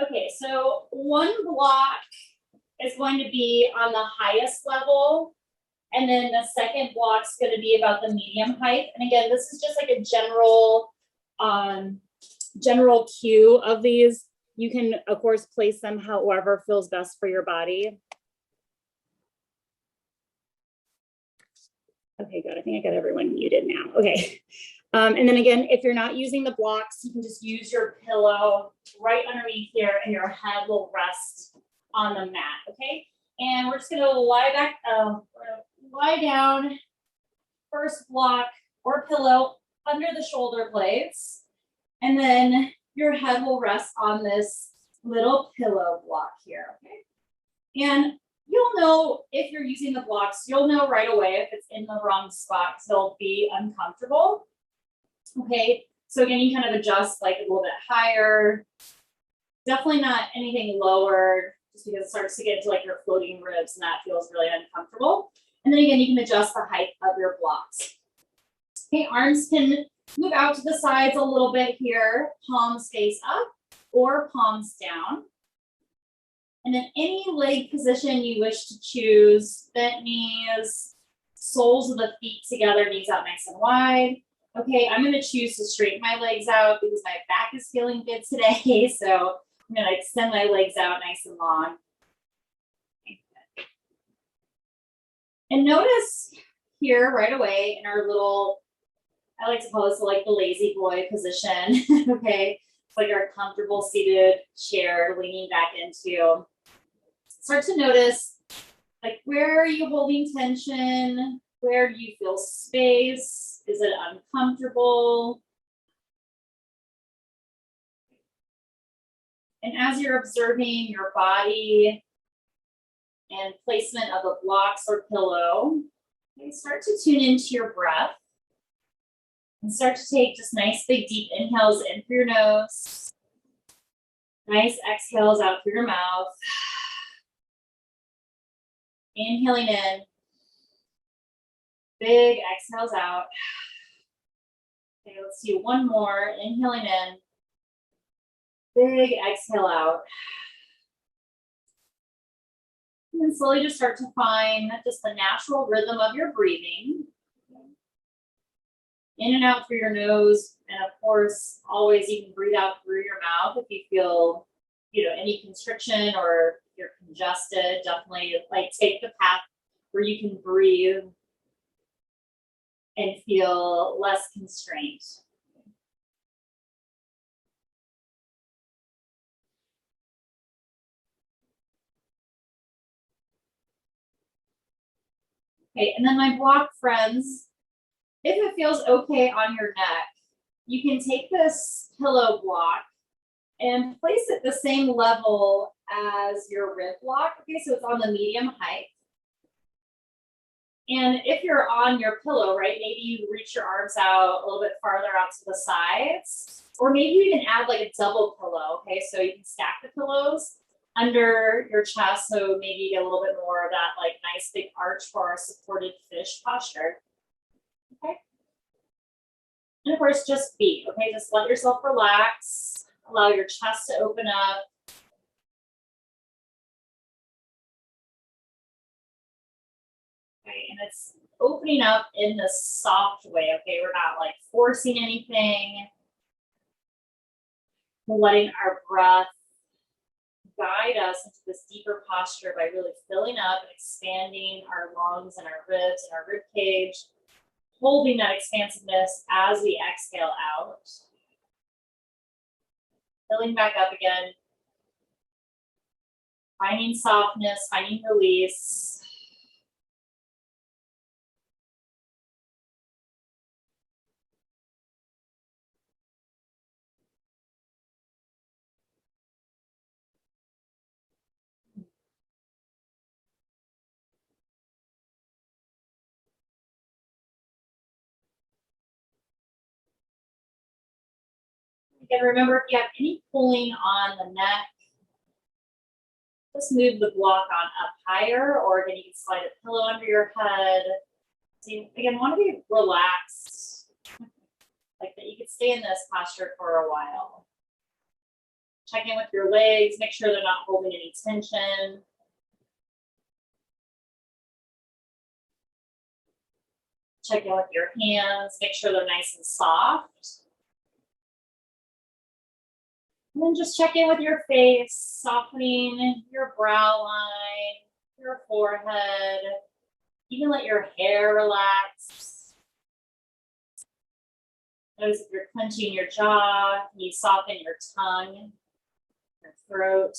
Okay, so one block is going to be on the highest level, and then the second block is going to be about the medium height. And again, this is just like a general cue of these. You can, of course, place them however feels best for your body. Okay, good. I think I got everyone muted now. Okay. And then again, if you're not using the blocks, you can just use your pillow right underneath here and your head will rest on the mat, okay? And we're just gonna lie down, first block or pillow under the shoulder blades. And then your head will rest on this little pillow block here, okay? And you'll know if you're using the blocks, you'll know right away if it's in the wrong spot, so it'll be uncomfortable. Okay, so again, you kind of adjust like a little bit higher. Definitely not anything lowered, just because it starts to get into like your floating ribs and that feels really uncomfortable. And then again, you can adjust the height of your blocks. Okay, arms can move out to the sides a little bit here, palms face up or palms down. And then any leg position you wish to choose, bent knees, soles of the feet together, knees out nice and wide. Okay, I'm gonna choose to straighten my legs out because my back is feeling good today. So I'm gonna extend my legs out nice and long. And notice here right away in our little, I like to call this like the lazy boy position, okay? It's like our comfortable seated chair leaning back into. Start to notice, like, where are you holding tension? Where do you feel space? Is it uncomfortable? And as you're observing your body and placement of the blocks or pillow, you start to tune into your breath and start to take just nice big deep inhales in through your nose. Nice exhales out through your mouth. Inhaling in. Big exhales out. Okay, let's do one more. Inhaling in. Big exhale out. And then slowly just start to find just the natural rhythm of your breathing. In and out through your nose. And of course, always you can breathe out through your mouth if you feel, any constriction or you're congested. Definitely like take the path where you can breathe and feel less constrained. Okay, and then my block friends, if it feels okay on your neck, you can take this pillow block and place it the same level as your rib block. Okay, so it's on the medium height. And if you're on your pillow, right, maybe you reach your arms out a little bit farther out to the sides, or maybe you can add like a double pillow, okay? So you can stack the pillows under your chest, so maybe you get a little bit more of that like nice big arch for our supported fish posture, okay? And of course, just be, okay? Just let yourself relax, allow your chest to open up. Okay, and it's opening up in this soft way, okay? We're not like forcing anything. We're letting our breath guide us into this deeper posture by really filling up and expanding our lungs and our ribs and our rib cage, holding that expansiveness as we exhale out. Filling back up again. Finding softness, finding release. Again, remember, if you have any pulling on the neck, just move the block on up higher, or again, you can slide a pillow under your head. So you, again, want to be relaxed, like that you could stay in this posture for a while. Check in with your legs, make sure they're not holding any tension. Check in with your hands, make sure they're nice and soft. And then just check in with your face, softening your brow line, your forehead. You can let your hair relax. Notice if you're clenching your jaw, can you soften your tongue, your throat?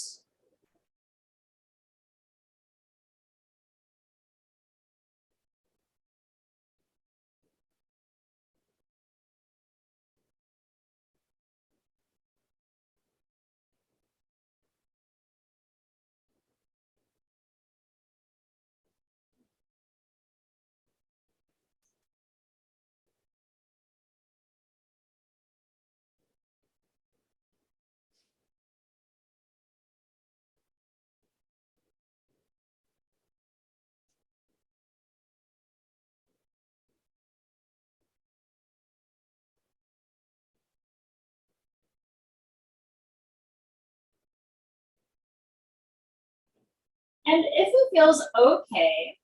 And if it feels okay,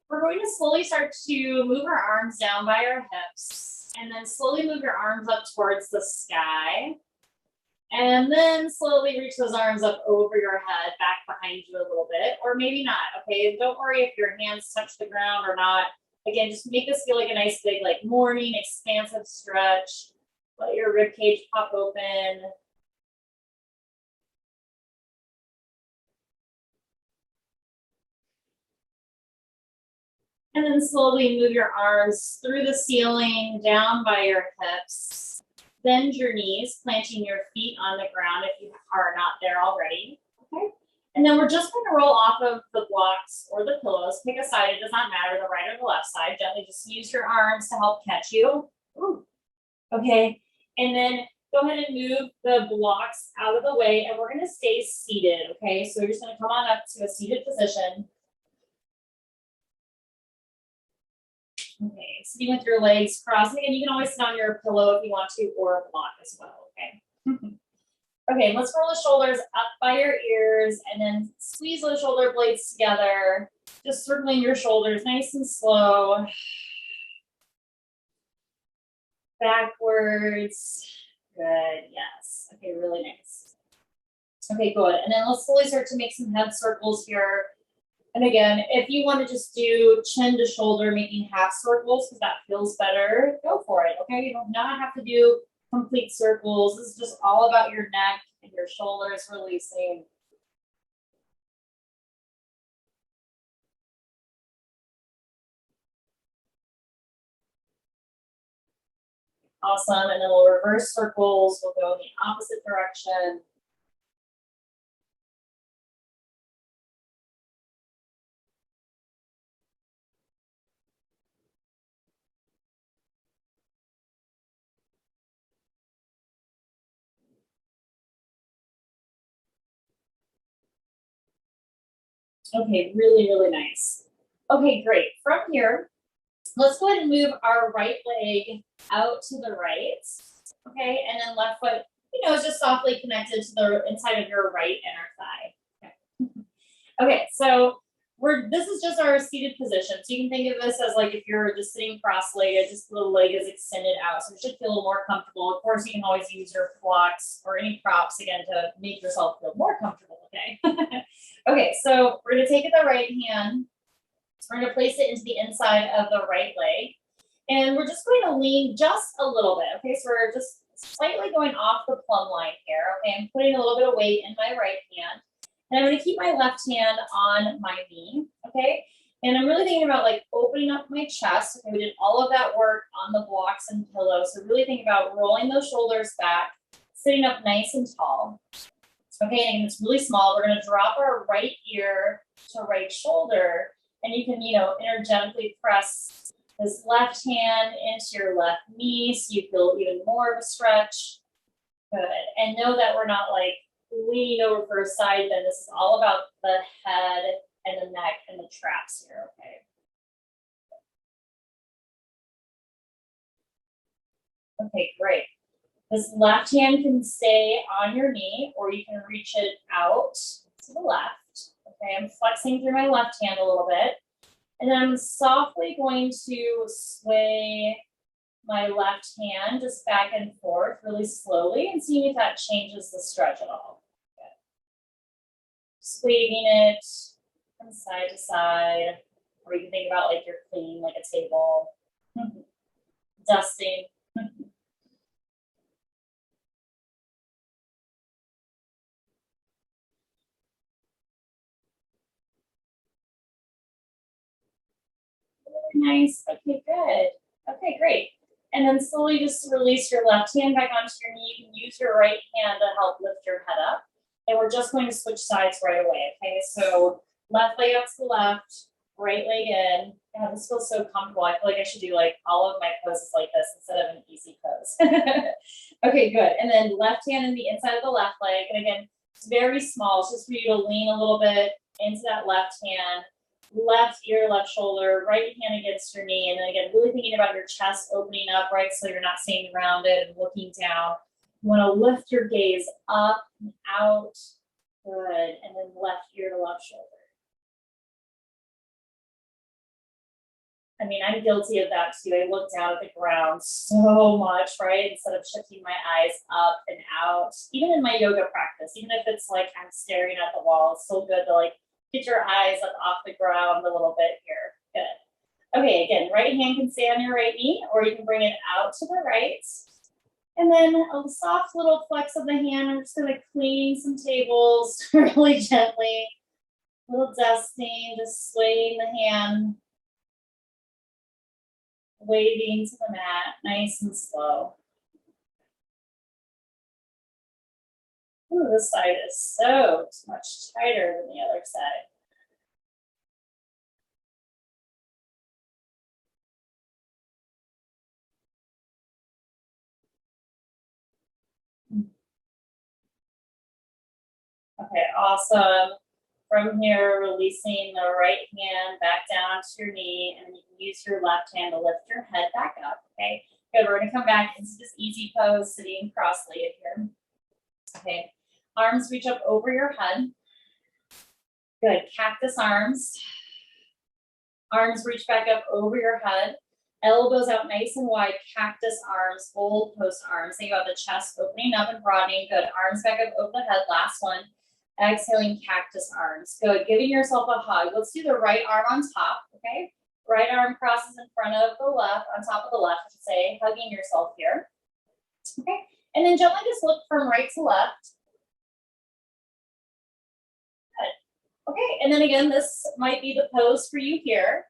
we're going to slowly start to move our arms down by our hips and then slowly move your arms up towards the sky. And then slowly reach those arms up over your head, back behind you a little bit, or maybe not, okay? Don't worry if your hands touch the ground or not. Again, just make this feel like a nice big like morning expansive stretch. Let your rib cage pop open. And then slowly move your arms through the ceiling, down by your hips. Bend your knees, planting your feet on the ground if you are not there already. Okay. And then we're just going to roll off of the blocks or the pillows. Pick a side, it does not matter, the right or the left side. Gently just use your arms to help catch you. Ooh. Okay. And then go ahead and move the blocks out of the way, and we're going to stay seated. Okay. So you're just going to come on up to a seated position. Okay, sitting with your legs crossed. Again, you can always sit on your pillow if you want to, or a block as well, okay? Okay, let's roll the shoulders up by your ears and then squeeze those shoulder blades together. Just circling your shoulders nice and slow. Backwards. Good, yes. Okay, really nice. Okay, good. And then let's slowly start to make some head circles here. And again, if you want to just do chin to shoulder, making half circles, because that feels better, go for it, okay? You do not have to do complete circles. This is just all about your neck and your shoulders releasing. Awesome, and then we'll reverse circles. We'll go in the opposite direction. Okay, really, really nice. Okay, great. From here, let's go ahead and move our right leg out to the right. Okay, and then left foot, is just softly connected to the inside of your right inner thigh. Okay, okay, so this is just our seated position. So you can think of this as like if you're just sitting cross-legged, just the little leg is extended out. So it should feel a little more comfortable. Of course, you can always use your blocks or any props again to make yourself feel more comfortable, okay? Okay, so we're gonna take the right hand. We're gonna place it into the inside of the right leg. And we're just going to lean just a little bit, okay? So we're just slightly going off the plumb line here, okay? I'm putting a little bit of weight in my right hand. And I'm going to keep my left hand on my knee, okay? And I'm really thinking about like opening up my chest. Okay, we did all of that work on the blocks and pillows. So really think about rolling those shoulders back, sitting up nice and tall. Okay, and it's really small. We're going to drop our right ear to right shoulder. And you can, energetically press this left hand into your left knee so you feel even more of a stretch. Good. And know that we're not like leaning over for a side bend. This is all about the head and the neck and the traps here, okay? Okay, great. This left hand can stay on your knee, or you can reach it out to the left. Okay, I'm flexing through my left hand a little bit. And then I'm softly going to sway my left hand just back and forth really slowly and seeing if that changes the stretch at all. Good. Just waving it from side to side, or you can think about like you're cleaning like a table, dusting. Really nice. Okay, good. Okay, great. And then slowly just release your left hand back onto your knee. You can use your right hand to help lift your head up. And we're just going to switch sides right away, okay? So left leg up to the left, right leg in. God, this feels so comfortable. I feel like I should do like all of my poses like this instead of an easy pose. Okay, good. And then left hand in the inside of the left leg. And again, it's very small. It's just for you to lean a little bit into that left hand. Left ear, left shoulder, right hand against your knee. And then again, really thinking about your chest opening up, right? So you're not staying rounded and looking down. You want to lift your gaze up and out. Good. And then left ear to left shoulder. I mean, I'm guilty of that too. I look down at the ground so much, right? Instead of shifting my eyes up and out. Even in my yoga practice, even if it's like I'm staring at the wall, it's so good to like get your eyes up off the ground a little bit here. Good. Okay, again, right hand can stay on your right knee, or you can bring it out to the right. And then a soft little flex of the hand. I'm just going to clean some tables really gently. A little dusting, just swaying the hand. Waving to the mat, nice and slow. Ooh, this side is so much tighter than the other side. Okay, awesome. From here, releasing the right hand back down to your knee, and then you can use your left hand to lift your head back up, okay? Good, we're gonna come back into this easy pose, sitting cross-legged here. Okay, arms reach up over your head. Good, cactus arms. Arms reach back up over your head. Elbows out nice and wide, cactus arms, gold post arms. Think about the chest opening up and broadening. Good, arms back up over the head, last one. Exhaling, cactus arms. Good, giving yourself a hug. Let's do the right arm on top, okay? Right arm crosses in front of the left, on top of the left, I should say, hugging yourself here. Okay, and then gently just look from right to left. Good. Okay, and then again, this might be the pose for you here.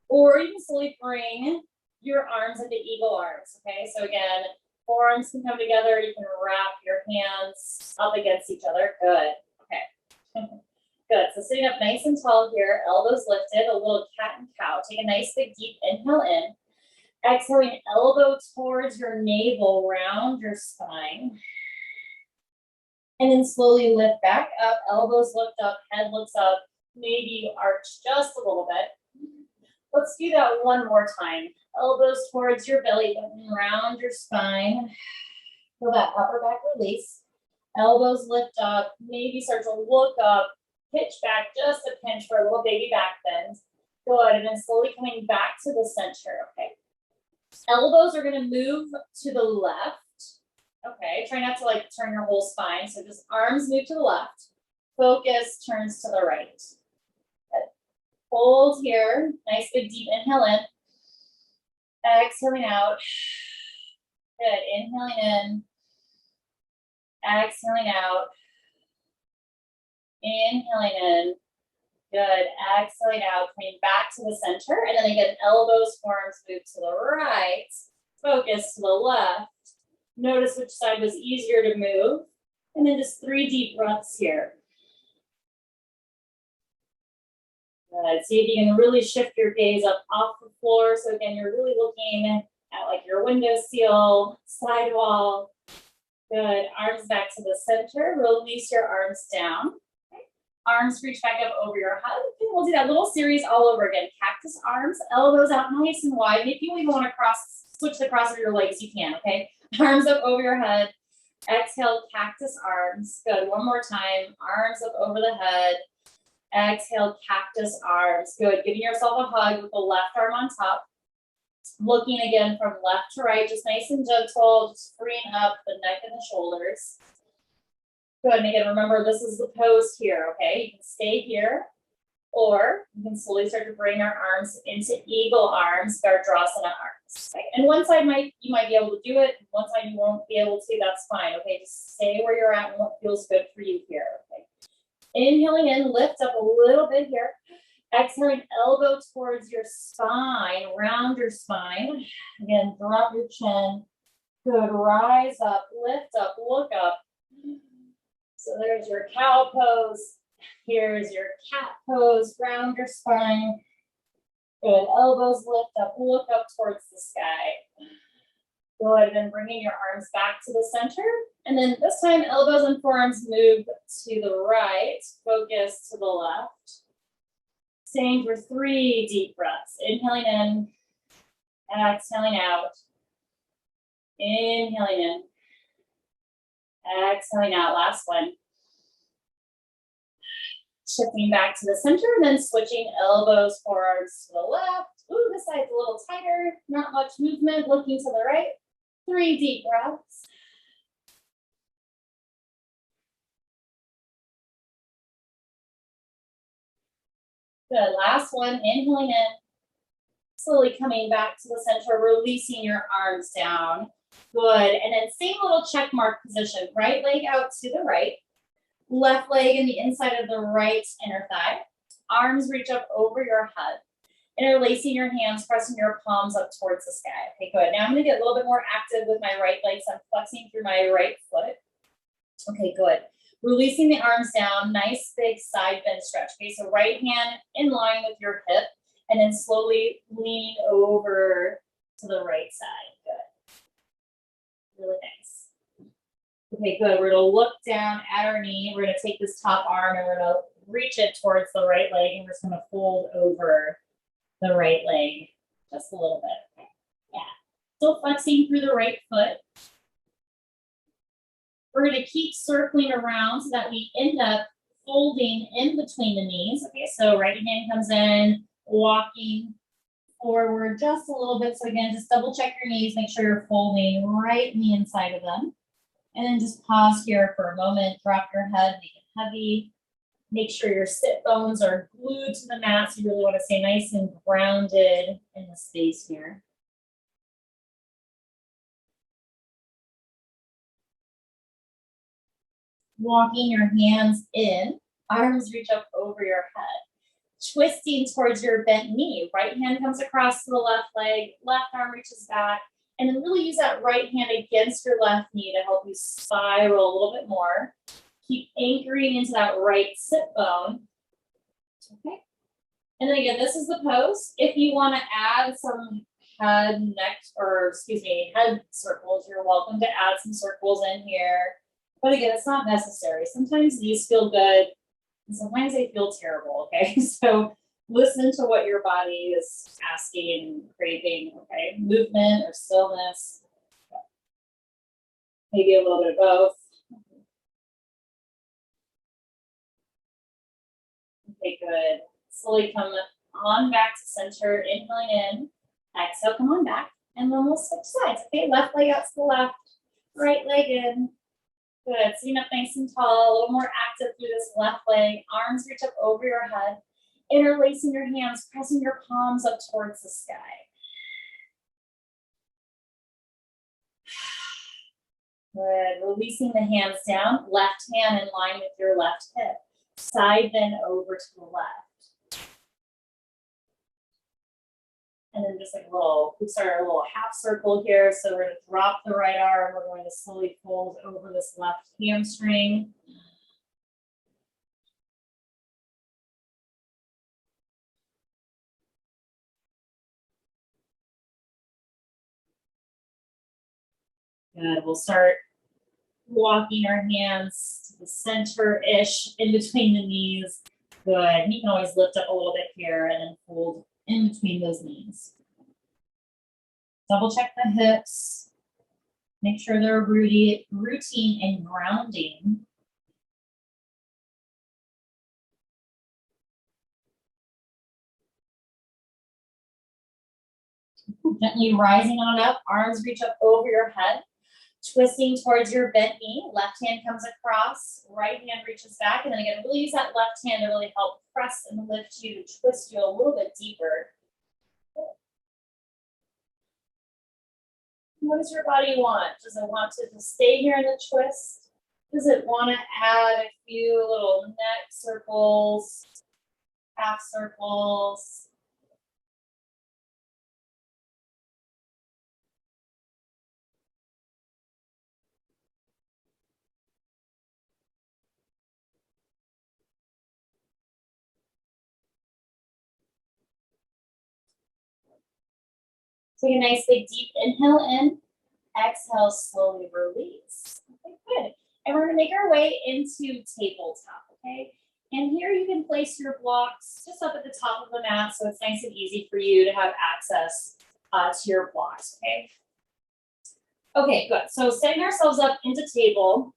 Or you can slowly bring your arms into eagle arms, okay? So again, forearms can come together. You can wrap your hands up against each other. Good. Okay. Good. So sitting up nice and tall here, elbows lifted, a little cat and cow. Take a nice big deep inhale in. Exhaling, elbow towards your navel, round your spine. And then slowly lift back up, elbows lift up, head lifts up. Maybe you arch just a little bit. Let's do that one more time. Elbows towards your belly button, round your spine. Feel that upper back release. Elbows lift up, maybe start to look up, pitch back just a pinch for a little baby back bend. Good, and then slowly coming back to the center, okay? Elbows are gonna move to the left, okay? Try not to like turn your whole spine, so just arms move to the left. Focus turns to the right. Good. Hold here, nice big deep inhale in. Exhaling out. Good, inhaling in. Exhaling out. Inhaling in. Good, exhaling out, coming back to the center. And then again, elbows, forearms move to the right. Focus to the left. Notice which side was easier to move. And then just 3 deep breaths here. Good. See if you can really shift your gaze up off the floor. So again, you're really looking at like your window sill, sidewall. Good. Arms back to the center. Release your arms down. Okay. Arms reach back up over your head. Okay, we'll do that little series all over again. Cactus arms, elbows out nice and wide. If you even want to switch the cross of your legs, you can, okay? Arms up over your head. Exhale, cactus arms. Good. One more time. Arms up over the head. Exhale, cactus arms. Good. Giving yourself a hug with the left arm on top. Looking again from left to right, just nice and gentle, just freeing up the neck and the shoulders. Good. And again, remember, this is the pose here, okay? You can stay here, or you can slowly start to bring our arms into eagle arms, Gardasana arms. Okay? And one side you might be able to do it, one side you won't be able to, that's fine, okay? Just stay where you're at and what feels good for you here, okay? Inhaling in, lift up a little bit here. Exhaling, elbow towards your spine, round your spine. Again, drop your chin. Good, rise up, lift up, look up. So there's your cow pose. Here's your cat pose, round your spine. Good, elbows lift up, look up towards the sky. Good, and then bringing your arms back to the center. And then this time, elbows and forearms move to the right, focus to the left. Staying for 3 deep breaths. Inhaling in, exhaling out. Inhaling in, exhaling out. Last one. Shifting back to the center, then switching elbows, forearms to the left. Ooh, this side's a little tighter. Not much movement. Looking to the right. 3 deep breaths. Good. Last one. Inhaling in. Slowly coming back to the center, releasing your arms down. Good. And then same little check mark position. Right leg out to the right. Left leg in the inside of the right inner thigh. Arms reach up over your head. Interlacing your hands, pressing your palms up towards the sky. Okay, good. Now I'm going to get a little bit more active with my right leg. So I'm flexing through my right foot. Okay, good. Releasing the arms down, nice big side bend stretch. Okay, so right hand in line with your hip, and then slowly leaning over to the right side. Good. Really nice. Okay, good. We're going to look down at our knee. We're going to take this top arm and we're going to reach it towards the right leg, and we're just going to fold over the right leg just a little bit. Yeah. Still flexing through the right foot. We're going to keep circling around so that we end up folding in between the knees. Okay, so right hand comes in, walking forward just a little bit. So again, just double check your knees, make sure you're folding right in the inside of them. And then just pause here for a moment, drop your head, make it heavy. Make sure your sit bones are glued to the mat. So you really want to stay nice and grounded in the space here. Walking your hands in, arms reach up over your head. Twisting towards your bent knee. Right hand comes across to the left leg, left arm reaches back. And then really use that right hand against your left knee to help you spiral a little bit more. Keep anchoring into that right sit bone. Okay. And then again, this is the pose. If you want to add some head circles, you're welcome to add some circles in here. But again, it's not necessary. Sometimes these feel good, and sometimes they feel terrible, okay? So listen to what your body is asking and craving, okay? Movement or stillness. Maybe a little bit of both. Okay, good. Slowly come on back to center, inhaling in. Exhale, come on back. And then we'll switch sides, okay? Left leg out to the left, right leg in. Good, sitting up nice and tall, a little more active through this left leg. Arms reach up over your head. Interlacing your hands, pressing your palms up towards the sky. Good, releasing the hands down. Left hand in line with your left hip. Side bend over to the left. And then just like we start a little half circle here. So we're going to drop the right arm. We're going to slowly fold over this left hamstring. Good. We'll start walking our hands to the center-ish in between the knees. Good. And you can always lift up a little bit here and then fold in between those knees. Double check the hips. Make sure they're routine and grounding. Gently rising on up, arms reach up over your head, twisting towards your bent knee. Left hand comes across, right hand reaches back, and then again, we'll use that left hand to really help press and lift you, twist you a little bit deeper. What does your body want? Does it want to just stay here in the twist? Does it want to add a few little neck circles, half circles? Take a nice big deep inhale in, exhale, slowly release. Okay, good. And we're gonna make our way into tabletop, okay? And here you can place your blocks just up at the top of the mat so it's nice and easy for you to have access to your blocks, okay? Okay, good. So setting ourselves up into table.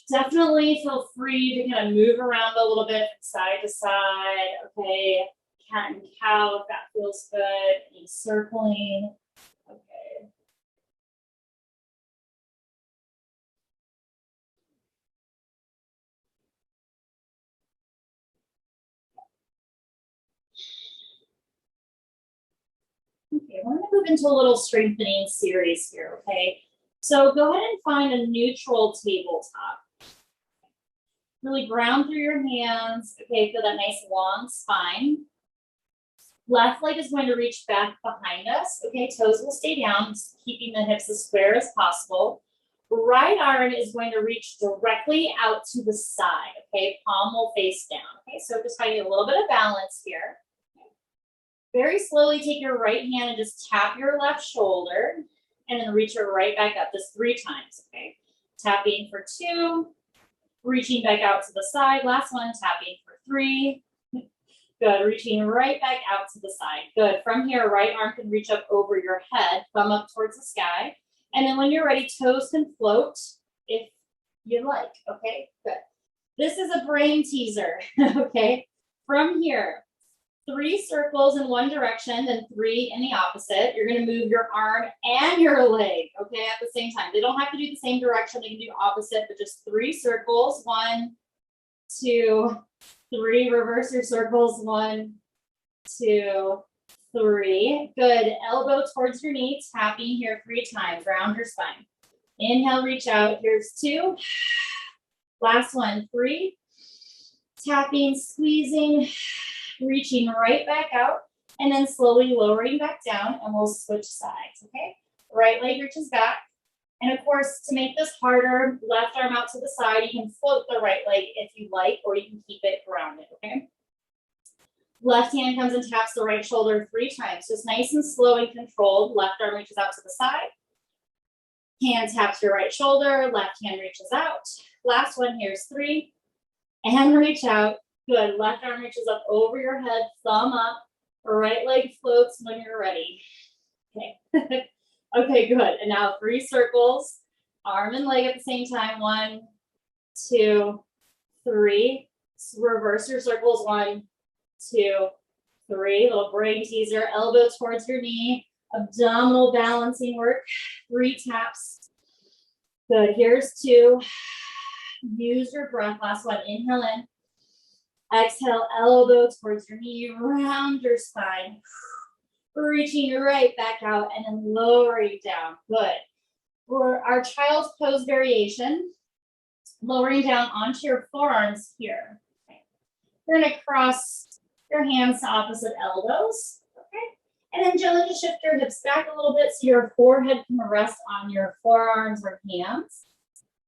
Definitely feel free to kind of move around a little bit from side to side, okay? Cat and cow, if that feels good. Any circling, okay. Okay, we're gonna move into a little strengthening series here, okay? So go ahead and find a neutral tabletop. Really ground through your hands, okay? Feel that nice long spine. Left leg is going to reach back behind us, okay? Toes will stay down, keeping the hips as square as possible. Right arm is going to reach directly out to the side, okay? Palm will face down, okay? So just finding a little bit of balance here. Very slowly take your right hand and just tap your left shoulder and then reach it right back up, just 3 times, okay? Tapping for 2, reaching back out to the side. Last one, tapping for 3. Good, reaching right back out to the side. Good, from here, right arm can reach up over your head, thumb up towards the sky. And then when you're ready, toes can float if you like, okay? Good. This is a brain teaser, okay? From here, 3 circles in one direction, then 3 in the opposite. You're gonna move your arm and your leg, okay, at the same time. They don't have to do the same direction, they can do opposite, but just 3 circles. 1, 2, 3. Reverse your circles. 1, 2, 3. Good. Elbow towards your knee, tapping here 3 times. Round your spine. Inhale, reach out. Here's 2. Last one, 3. Tapping, squeezing, reaching right back out, and then slowly lowering back down, and we'll switch sides, okay? Right leg reaches back. And of course, to make this harder, left arm out to the side. You can float the right leg if you like, or you can keep it grounded, okay? Left hand comes and taps the right shoulder 3 times. Just nice and slow and controlled. Left arm reaches out to the side. Hand taps your right shoulder. Left hand reaches out. Last one, here's 3. And reach out. Good. Left arm reaches up over your head. Thumb up. Right leg floats when you're ready. Okay. Okay, good. And now 3 circles, arm and leg at the same time. 1, 2, 3. Reverse your circles. 1, 2, 3. Little brain teaser. Elbow towards your knee. Abdominal balancing work. 3 taps. Good. Here's 2. Use your breath. Last one. Inhale in. Exhale. Elbow towards your knee. Round your spine. Reaching right back out and then lowering down. Good. For our child's pose variation, lowering down onto your forearms here. Okay. You're going to cross your hands to opposite elbows. Okay. And then gently just shift your hips back a little bit so your forehead can rest on your forearms or hands.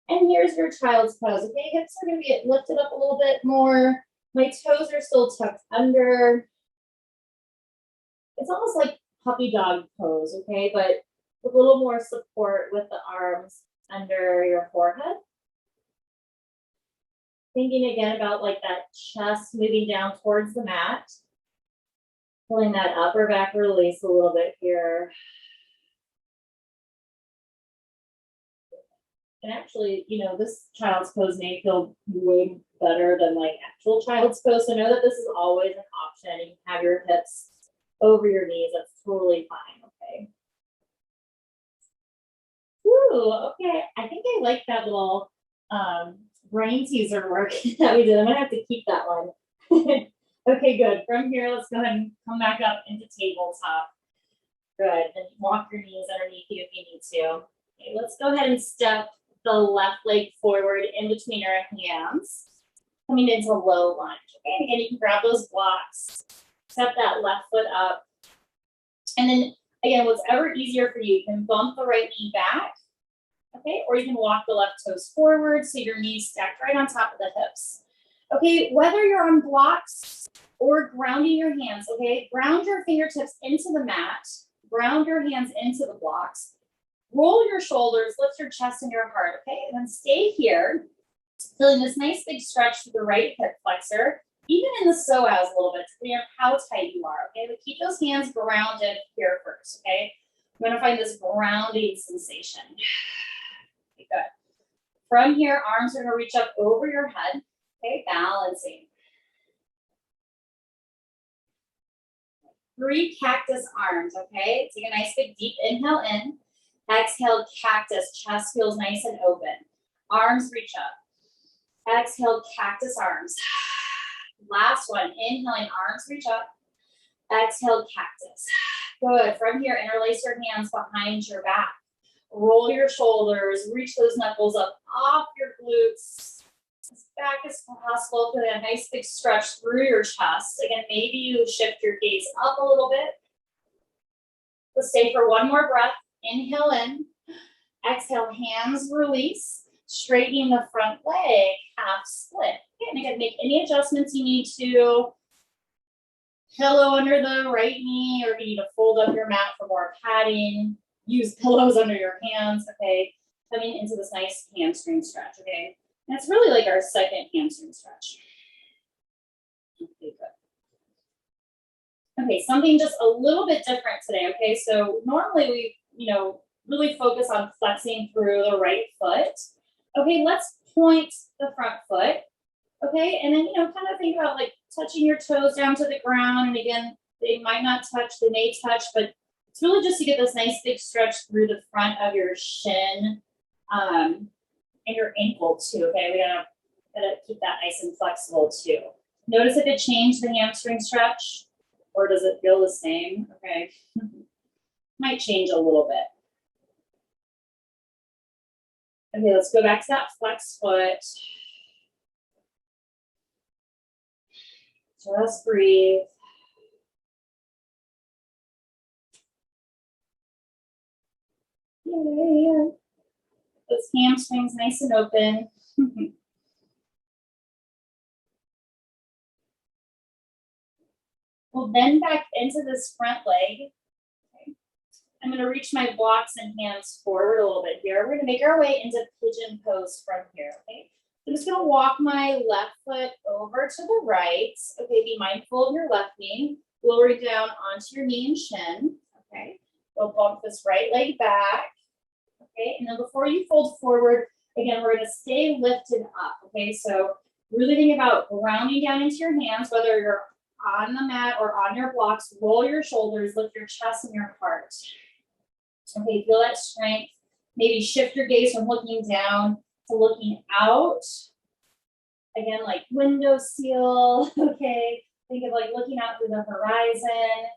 And here's your child's pose. Okay, hips are going to get lifted up a little bit more. My toes are still tucked under. It's almost like puppy dog pose, okay? But with a little more support with the arms under your forehead. Thinking again about like that chest moving down towards the mat. Pulling that upper back release a little bit here. And actually, you know, this child's pose may feel way better than like actual child's pose. So know that this is always an option. You can have your hips over your knees. That's totally fine. Okay. Ooh, okay. I think I like that little brain teaser work that we did. I'm gonna have to keep that one. Okay, good. From here, let's go ahead and come back up into tabletop. Good. Then walk your knees underneath you if you need to. Okay, let's go ahead and step the left leg forward in between our hands, coming into low lunge. Okay, and again, you can grab those blocks, step that left foot up, and then again, what's ever easier for you, you can bump the right knee back, okay, or you can walk the left toes forward so your knees stacked right on top of the hips. Okay, whether you're on blocks or grounding your hands, okay, ground your fingertips into the mat, ground your hands into the blocks, roll your shoulders, lift your chest and your heart, okay, and then stay here, feeling this nice big stretch through the right hip flexor, even in the psoas a little bit, depending on how tight you are, okay, but keep those hands grounded here first, okay. I'm gonna find this grounding sensation. Okay, good. From here, arms are gonna reach up over your head, okay, balancing. 3 cactus arms, okay? Take a nice big deep inhale in. Exhale, cactus, chest feels nice and open. Arms reach up. Exhale, cactus arms. Last one, inhaling, arms reach up. Exhale, cactus. Good, from here, interlace your hands behind your back. Roll your shoulders, reach those knuckles up off your glutes. As back as possible, put a nice big stretch through your chest. Again, maybe you shift your gaze up a little bit. Let's stay for one more breath. Inhale in. Exhale, hands release. Straightening the front leg, half split. Okay, and again, make any adjustments you need to. Pillow under the right knee, or if you need to fold up your mat for more padding. Use pillows under your hands, okay? Coming into this nice hamstring stretch, okay? And it's really like our second hamstring stretch. Okay, good. Okay, something just a little bit different today, okay? So normally we, really focus on flexing through the right foot. Okay, let's point the front foot, okay? And then, kind of think about like touching your toes down to the ground. And again, they might not touch, they may touch, but it's really just to get this nice big stretch through the front of your shin and your ankle too, okay? We gotta keep that nice and flexible too. Notice if it changed the hamstring stretch, or does it feel the same? Okay, might change a little bit. Okay, let's go back to that flex foot. Just breathe. Yeah. Those hamstrings nice and open. We'll bend back into this front leg. Okay. I'm going to reach my blocks and hands forward a little bit here. We're going to make our way into pigeon pose from here. Okay. I'm just going to walk my left foot over to the right. Okay, be mindful of your left knee. Lower it down onto your knee and shin. Okay. We'll bump this right leg back. Okay, and then before you fold forward, again, we're going to stay lifted up. Okay, so really think about grounding down into your hands, whether you're on the mat or on your blocks. Roll your shoulders, lift your chest and your heart. Okay, feel that strength. Maybe shift your gaze from looking down to looking out. Again, like window seal. Okay, think of like looking out through the horizon.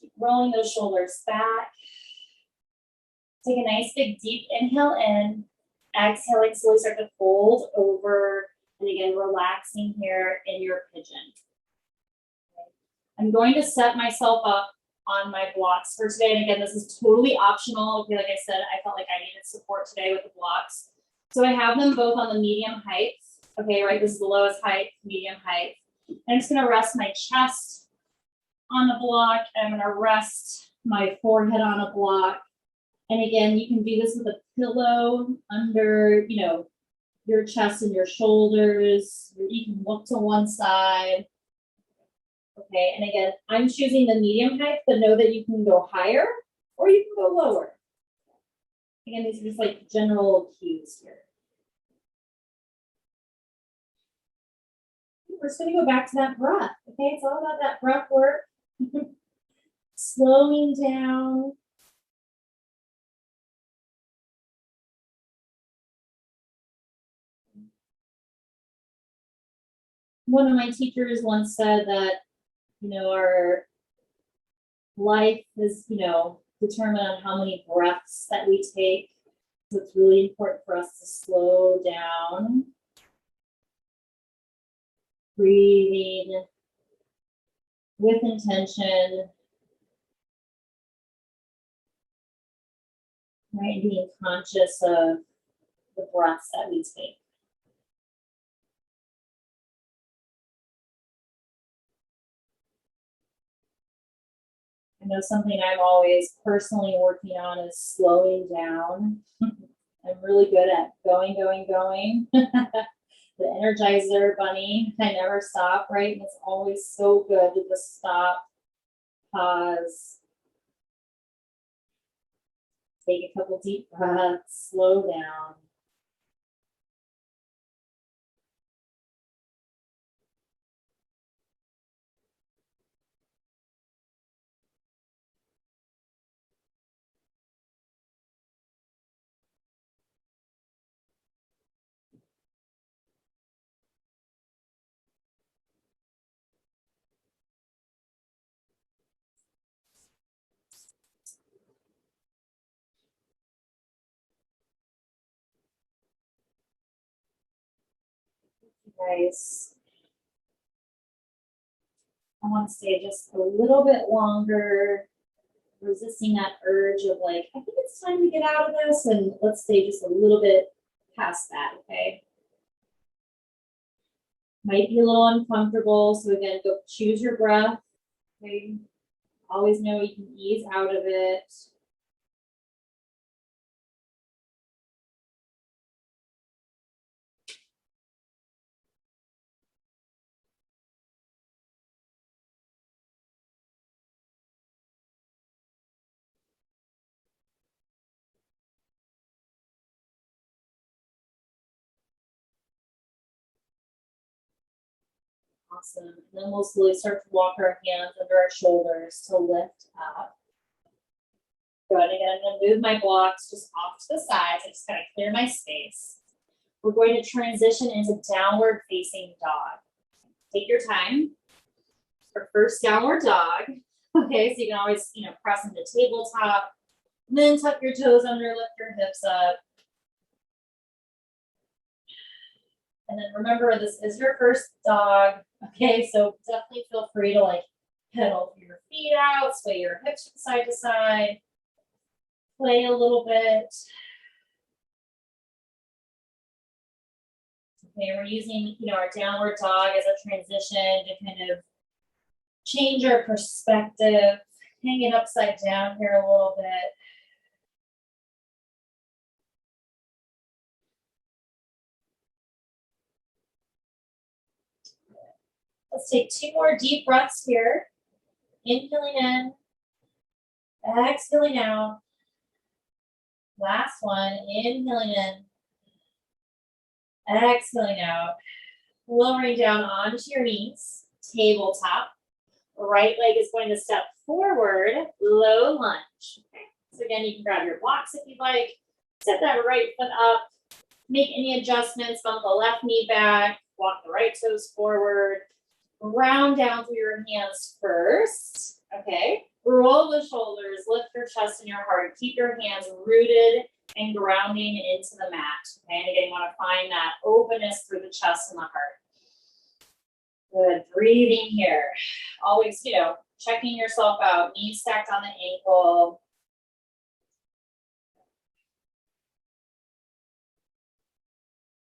Keep rolling those shoulders back. Take a nice big deep inhale in. Exhaling, slowly start to fold over. And again, relaxing here in your pigeon. Okay. I'm going to set myself up on my blocks for today. And again, this is totally optional. Okay, like I said, I felt like I needed support today with the blocks. So I have them both on the medium height. Okay, right, this is the lowest height, medium height. I'm just gonna rest my chest on the block. I'm gonna rest my forehead on a block. And again, you can do this with a pillow under, your chest and your shoulders. You can look to one side. Okay, and again, I'm choosing the medium height, but know that you can go higher or you can go lower. Again, these are just like general cues here. We're just going to go back to that breath. Okay, it's all about that breath work. Slowing down. One of my teachers once said that, you know, our life is, you know, determined on how many breaths that we take. So it's really important for us to slow down. Breathing with intention. Right, and being conscious of the breaths that we take. I know something I'm always personally working on is slowing down. I'm really good at going. The Energizer bunny, I never stop, right? And it's always so good to just stop, pause, take a couple deep breaths, slow down. Guys, I want to stay just a little bit longer, resisting that urge of like, I think it's time to get out of this, and let's stay just a little bit past that, okay? Might be a little uncomfortable, so again, go choose your breath, okay? Always know you can ease out of it. Awesome. And then we'll slowly start to walk our hands under our shoulders to lift up. Good. Again, I'm going to move my blocks just off to the sides. I just got to clear my space. We're going to transition into downward facing dog. Take your time. Our first downward dog. Okay, so you can always, you know, press into tabletop. And then tuck your toes under, lift your hips up. And then remember, this is your first dog. Okay, so definitely feel free to like pedal your feet out, sway your hips from side to side, play a little bit. Okay, we're using, you know, our downward dog as a transition to kind of change our perspective, hang it upside down here a little bit. Let's take 2 more deep breaths here. Inhaling in, exhaling out. Last one, inhaling in, exhaling out. Lowering down onto your knees, tabletop. Right leg is going to step forward, low lunge. Okay. So again, you can grab your blocks if you'd like. Step that right foot up. Make any adjustments, bump the left knee back, walk the right toes forward. Round down through your hands first, okay? Roll the shoulders, lift your chest and your heart. Keep your hands rooted and grounding into the mat, okay? And again, you want to find that openness through the chest and the heart. Good, breathing here. Always, you know, checking yourself out. Knees stacked on the ankle.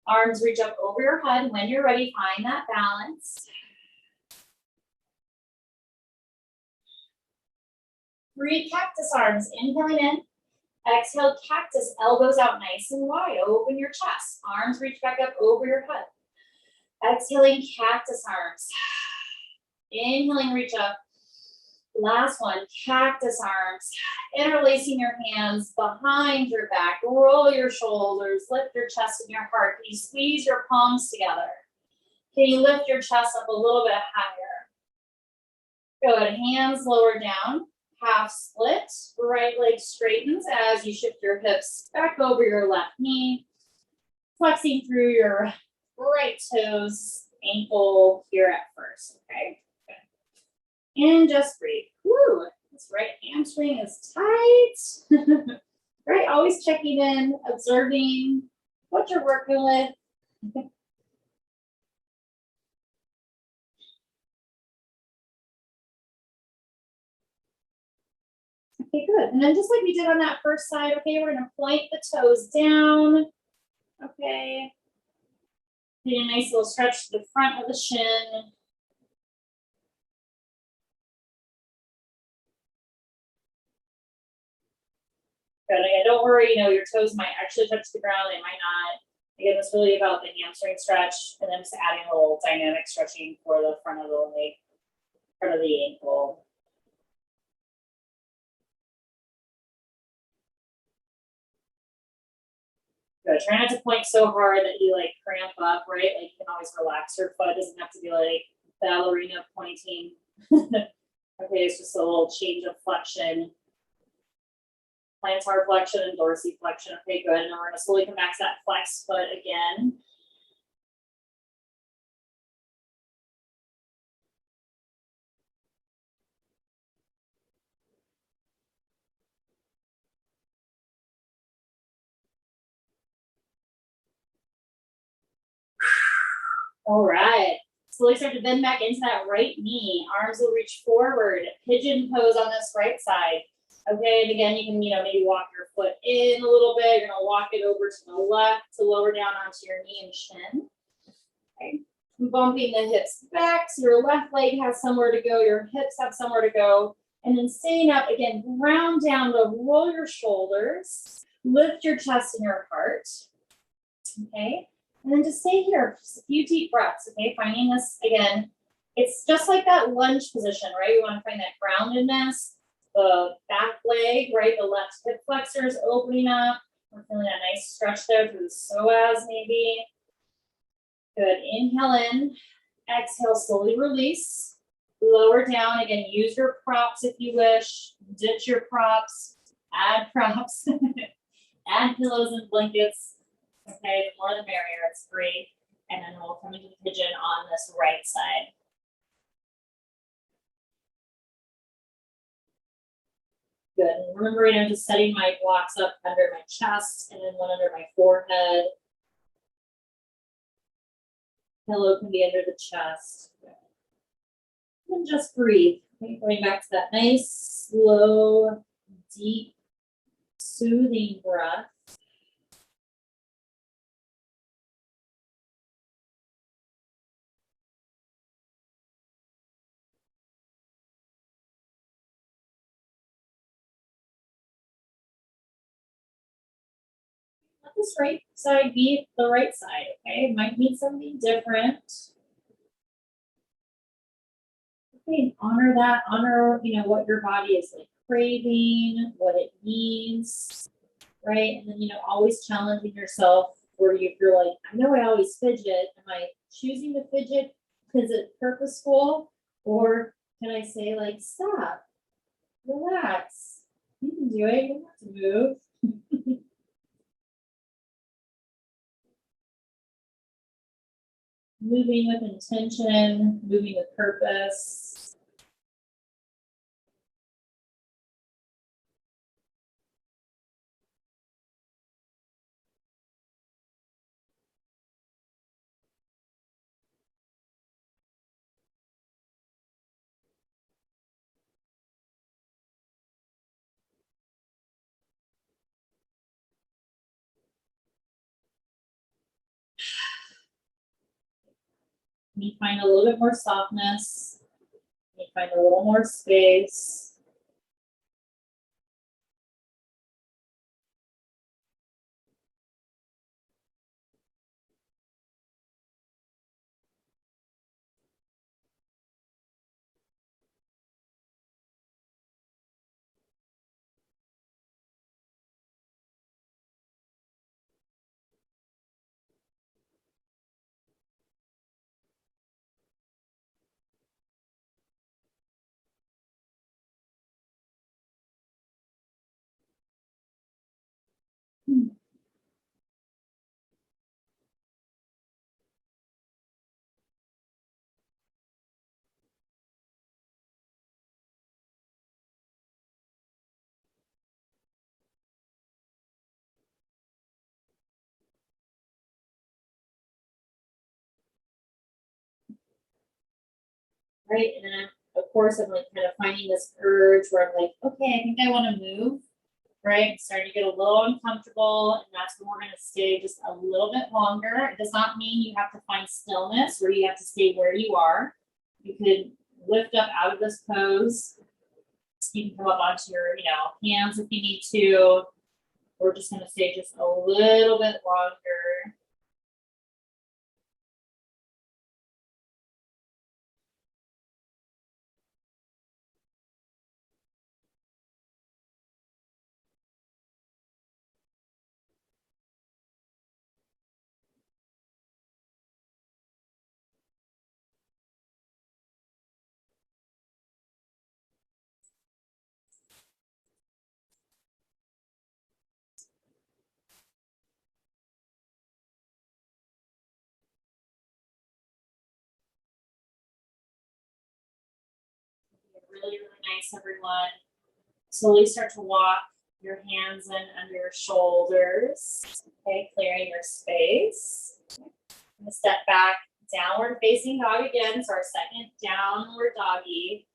Arms reach up over your head. When you're ready, find that balance. Breathe cactus arms, inhaling in. Exhale, cactus, elbows out nice and wide. Open your chest. Arms reach back up over your head. Exhaling, cactus arms. Inhaling, reach up. Last one, cactus arms. Interlacing your hands behind your back. Roll your shoulders. Lift your chest and your heart. Can you squeeze your palms together? Can you lift your chest up a little bit higher? Good. Hands lower down. Half split. Right leg straightens as you shift your hips back over your left knee. Flexing through your right toes, ankle here at first. Okay. And just breathe. Woo, this right hamstring is tight. Right, always checking in, observing what you're working with. Okay, good. And then just like we did on that first side, okay, we're gonna point the toes down. Okay. Getting a nice little stretch to the front of the shin. Good. Again, don't worry, your toes might actually touch the ground, they might not. Again, it's really about the hamstring stretch and then just adding a little dynamic stretching for the front of the leg, front of the ankle. Good. Try not to point so hard that you like cramp up, right? Like you can always relax your foot. It doesn't have to be like ballerina pointing. Okay, it's just a little change of flexion. Plantar flexion and dorsiflexion. Okay, good. And then we're going to slowly come back to that flex foot again. All right. Slowly start to bend back into that right knee. Arms will reach forward. Pigeon pose on this right side. Okay, and again, you can, maybe walk your foot in a little bit. You're gonna walk it over to the left to lower down onto your knee and shin. Okay, bumping the hips back so your left leg has somewhere to go, your hips have somewhere to go. And then staying up, again, ground down to roll your shoulders, lift your chest and your heart. Okay, and then just stay here, just a few deep breaths, okay? Finding this, again, it's just like that lunge position, right? We want to find that groundedness. The back leg, right? The left hip flexor is opening up. We're feeling that nice stretch there through the psoas, maybe. Good. Inhale in. Exhale, slowly release. Lower down. Again, use your props if you wish. Ditch your props. Add props. Add pillows and blankets. Okay, the more the merrier. It's great. And then we'll come into the pigeon on this right side. Good. And remembering I'm just setting my blocks up under my chest and then one under my forehead. Pillow can be under the chest. And just breathe. Okay, going back to that nice, slow, deep, soothing breath. Let this right side be the right side, okay? It might mean something different. Okay, honor that, honor, what your body is like craving, what it needs, right? And then, always challenging yourself where you're like, I know I always fidget. Am I choosing to fidget? Is it purposeful? Or can I say like, stop, relax. You can do it, you don't have to move. Moving with intention, moving with purpose. You find a little bit more softness. You find a little more space. right? And then of course I'm like kind of finding this urge where I'm like, okay, I think I want to move, right? I'm starting to get a little uncomfortable, and that's when we're going to stay just a little bit longer. It does not mean you have to find stillness where you have to stay where you are. You could lift up out of this pose. You can come up onto your, hands if you need to. We're just going to stay just a little bit longer. Really, really nice, everyone. Slowly start to walk your hands in under your shoulders. Okay, clearing your space. Okay. I'm going to step back, downward facing dog again. So our second downward doggy.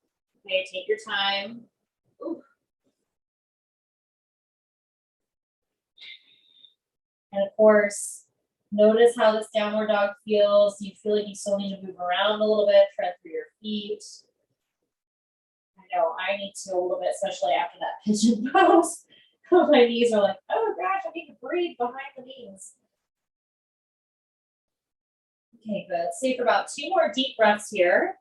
Okay, take your time. Ooh. And of course, notice how this downward dog feels. You feel like you still need to move around a little bit, tread through your feet. I know I need to a little bit, especially after that pigeon pose. My knees are like, oh gosh, I need to breathe behind the knees. Okay, good. Stay for about 2 more deep breaths here.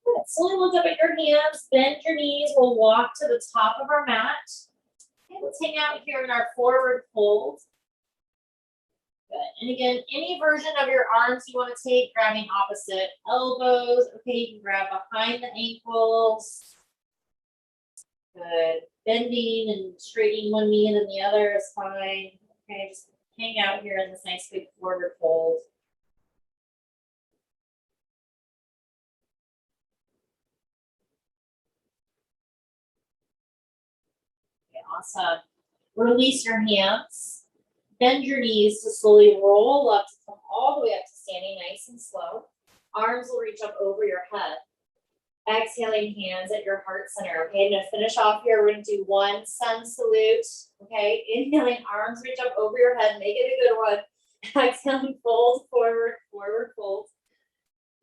Good. Slowly look up at your hands, bend your knees. We'll walk to the top of our mat. Okay, let's hang out here in our forward fold. Good. And again, any version of your arms you want to take, grabbing opposite elbows. Okay, you can grab behind the ankles. Good. Bending and straightening one knee and then the other is fine. Okay, just hang out here in this nice big forward fold. Okay, awesome. Release your hands. Bend your knees to slowly roll up to come all the way up to standing nice and slow. Arms will reach up over your head. Exhaling, hands at your heart center. Okay, I'm going to finish off here. We're going to do one sun salute. Okay, inhaling, arms reach up over your head. Make it a good one. Exhaling, fold forward, forward fold.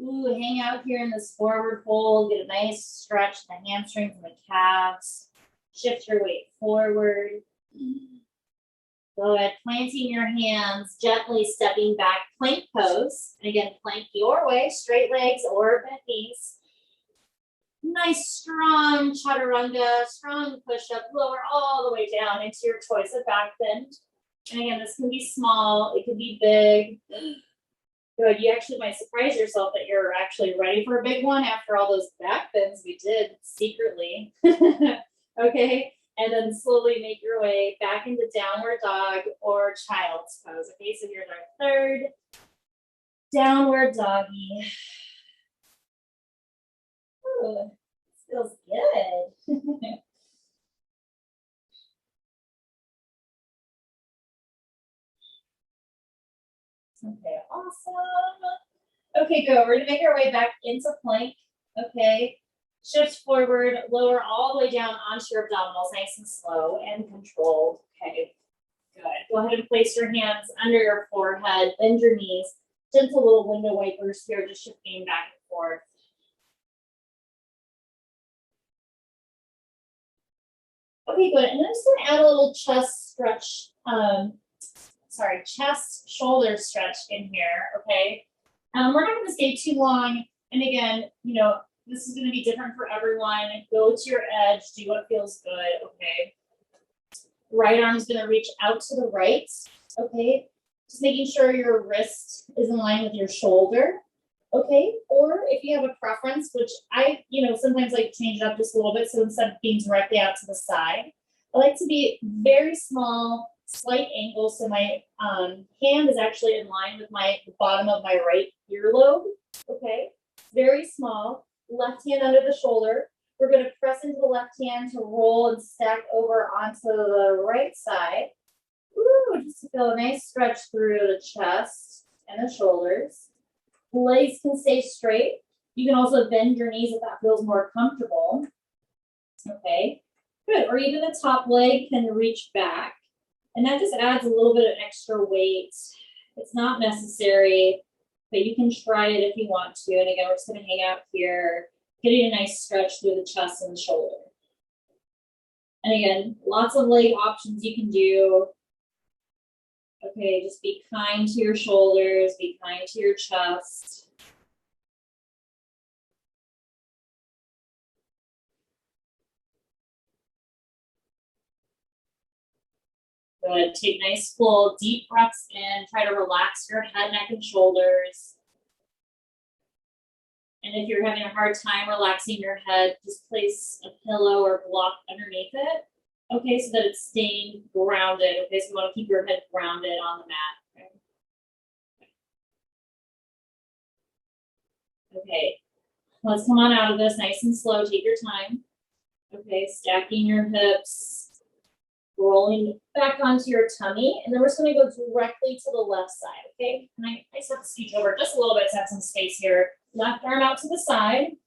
Ooh, hang out here in this forward fold. Get a nice stretch in the hamstrings and the calves. Shift your weight forward. Good. Planting your hands, gently stepping back, plank pose. And again, plank your way, straight legs or bent knees. Nice, strong chaturanga, strong push-up, lower all the way down into your choice of back bend. And again, this can be small, it can be big. Good, you actually might surprise yourself that you're actually ready for a big one after all those back bends we did secretly. Okay, and then slowly make your way back into downward dog or child's pose. Okay, so here's our third downward doggy. Ooh, feels good. Okay, awesome. Okay, good. We're gonna make our way back into plank. Okay, shift forward, lower all the way down onto your abdominals, nice and slow and controlled. Okay, good. Go ahead and place your hands under your forehead, bend your knees. Gentle little window wipers here, just shifting back and forth. Okay, good. And I'm just gonna add a little chest stretch, chest shoulder stretch in here, okay? We're not gonna stay too long. And again, this is gonna be different for everyone. Go to your edge, do what feels good, okay? Right arm is gonna reach out to the right, okay? Just making sure your wrist is in line with your shoulder, okay? Or if you have a preference, which I, sometimes like to change it up just a little bit, so instead of being directly out to the side, I like to be very small, slight angle, so my hand is actually in line with the bottom of my right earlobe, okay? Very small, left hand under the shoulder. We're gonna press into the left hand to roll and stack over onto the right side. Ooh, just to feel a nice stretch through the chest and the shoulders. Legs can stay straight. You can also bend your knees if that feels more comfortable. Okay, good. Or even the top leg can reach back. And that just adds a little bit of extra weight. It's not necessary, but you can try it if you want to. And again, we're just going to hang out here, getting a nice stretch through the chest and the shoulder. And again, lots of leg options you can do. Okay, just be kind to your shoulders, be kind to your chest. Good. Take nice, full, deep breaths in. Try to relax your head, neck, and shoulders. And if you're having a hard time relaxing your head, just place a pillow or block underneath it. Okay, so that it's staying grounded. Okay, so you want to keep your head grounded on the mat. Okay, let's come on out of this nice and slow. Take your time. Okay, stacking your hips, rolling back onto your tummy, and then we're just going to go directly to the left side. Okay, and I just have to scooch over just a little bit to have some space here. Left arm out to the side.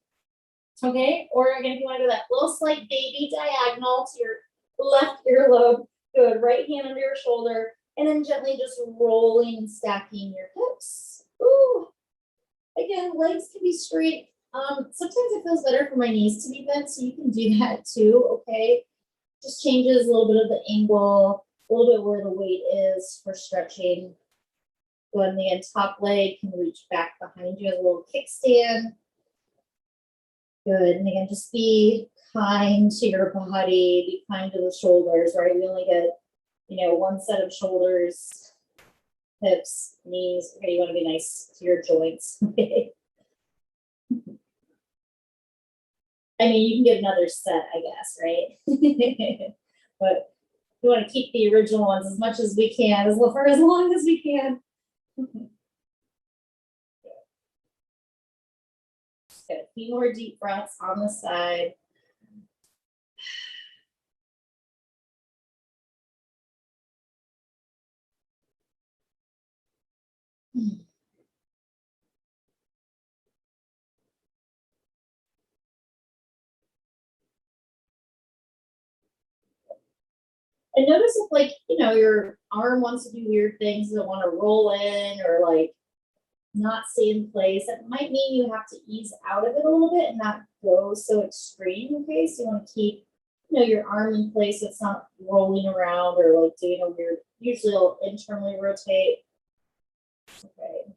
Okay, or again, if you want to do that little slight baby diagonal to your left earlobe, good. Right hand under your shoulder, and then gently just rolling and stacking your hips. Ooh. Again, legs can be straight. Sometimes it feels better for my knees to be bent, so you can do that too, okay? Just changes a little bit of the angle, a little bit where the weight is for stretching. Go ahead, and again, top leg can reach back behind you as a little kickstand. Good, and again, just be kind to your body, be kind to the shoulders, right? We only get, one set of shoulders, hips, knees. Okay, you want to be nice to your joints. Okay. I mean, you can get another set, I guess, right? But we want to keep the original ones as much as we can, for as long as we can. Good. A few more deep breaths on the side. And notice if, your arm wants to do weird things, doesn't want to roll in or not stay in place. That might mean you have to ease out of it a little bit and not go so extreme. Okay, so you want to keep, your arm in place. So it's not rolling around or doing a weird. Usually, it'll internally rotate. Okay,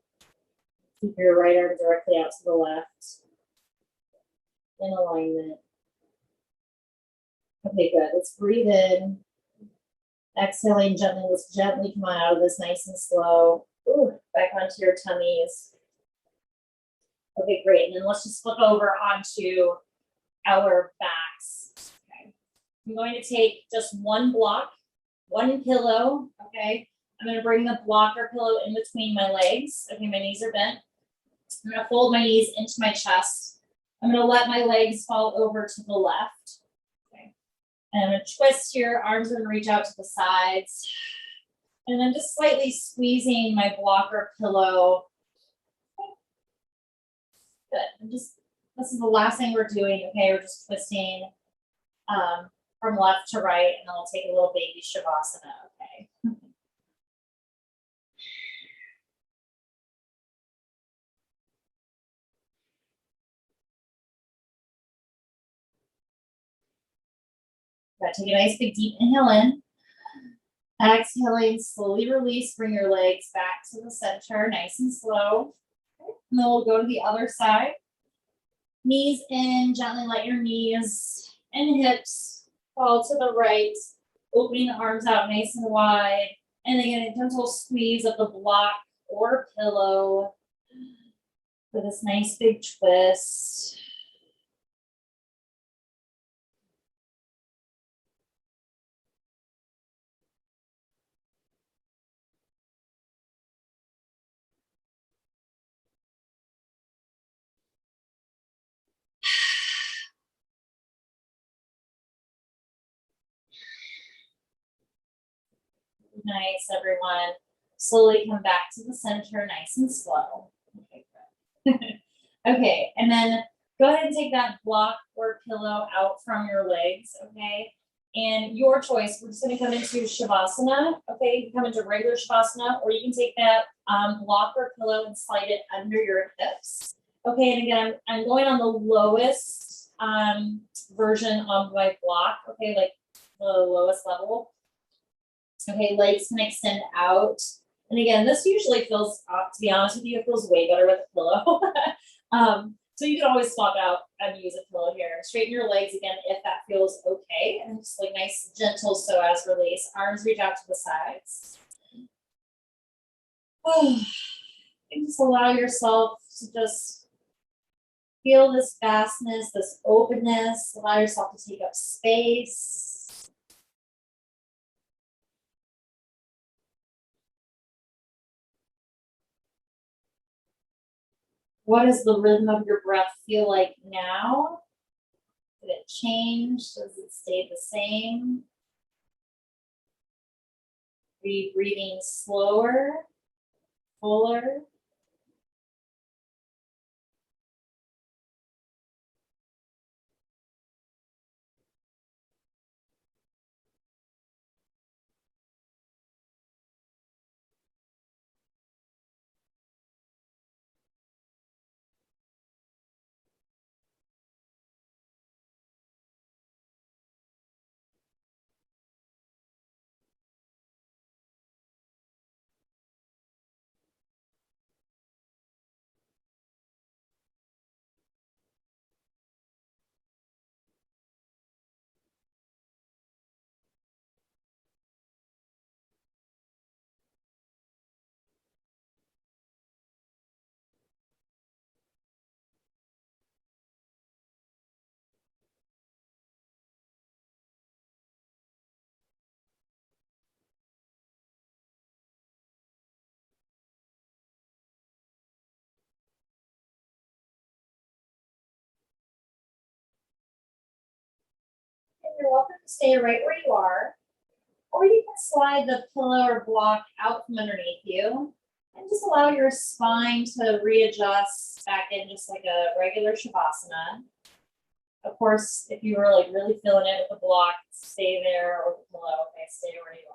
keep your right arm directly out to the left in alignment. Okay, good. Let's breathe in. Exhaling gently. Let's gently come on out of this nice and slow. Ooh, back onto your tummies. Okay, great. And then let's just flip over onto our backs. Okay. I'm going to take just one block, one pillow. Okay. I'm going to bring the block or pillow in between my legs. Okay, my knees are bent. I'm going to fold my knees into my chest. I'm going to let my legs fall over to the left. Okay. And I'm going to twist here. Arms are going to reach out to the sides. And then just slightly squeezing my blocker pillow. Good. And this is the last thing we're doing. Okay, we're just twisting from left to right, and then we'll take a little baby Shavasana. Okay. Take a nice big deep inhale in. Exhaling, slowly release, bring your legs back to the center, nice and slow. And then we'll go to the other side. Knees in, gently let your knees and hips fall to the right, opening the arms out nice and wide. And again, a gentle squeeze of the block or pillow for this nice big twist. Nice, everyone. Slowly come back to the center, nice and slow. Okay, good. Okay, and then go ahead and take that block or pillow out from your legs, okay? And your choice, we're just gonna come into Shavasana, okay? You can come into regular Shavasana, or you can take that block or pillow and slide it under your hips. Okay, and again, I'm going on the lowest version of my block, okay, like the lowest level. Okay, legs can extend out. And again, this usually feels, to be honest with you, it feels way better with a pillow. So you can always swap out and use a pillow here. Straighten your legs again if that feels okay. And just like nice, gentle psoas release. Arms reach out to the sides. And just allow yourself to just feel this vastness, this openness. Allow yourself to take up space. What does the rhythm of your breath feel like now? Did it change? Does it stay the same? Are you breathing slower, fuller? And you're welcome to stay right where you are. Or you can slide the pillow or block out from underneath you and just allow your spine to readjust back in just like a regular Shavasana. Of course, if you were like really feeling it with the block, stay there, or the pillow, okay, stay where you are.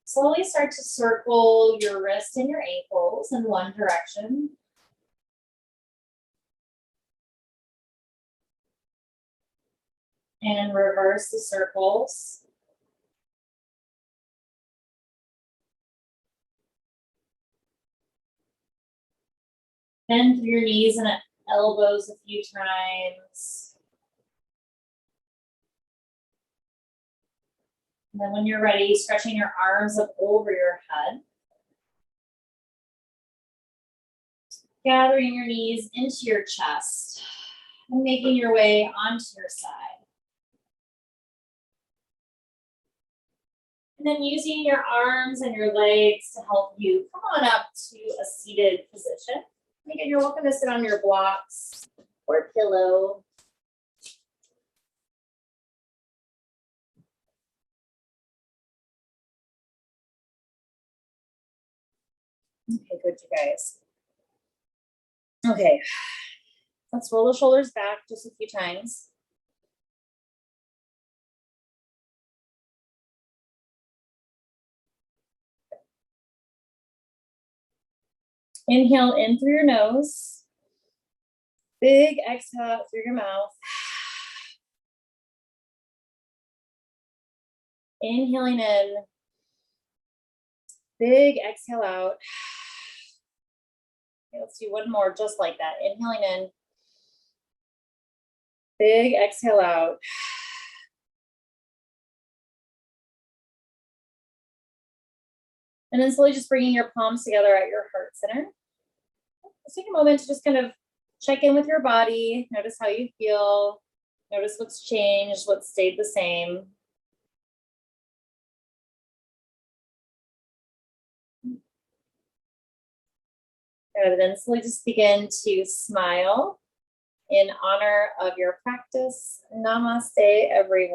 Slowly start to circle your wrists and your ankles in one direction. And reverse the circles. Bend through your knees and elbows a few times. And then when you're ready, stretching your arms up over your head. Gathering your knees into your chest and making your way onto your side. And then using your arms and your legs to help you come on up to a seated position. And again, you're welcome to sit on your blocks or pillow. Okay, good, you guys. Okay, let's roll the shoulders back just a few times. Inhale in through your nose. Big exhale out through your mouth. Inhaling in. Big exhale out. Okay, let's do one more just like that. Inhaling in. Big exhale out. And then slowly just bringing your palms together at your heart center. Let's take a moment to just kind of check in with your body. Notice how you feel. Notice what's changed, what stayed the same. Good. Then slowly just begin to smile in honor of your practice. Namaste, everyone.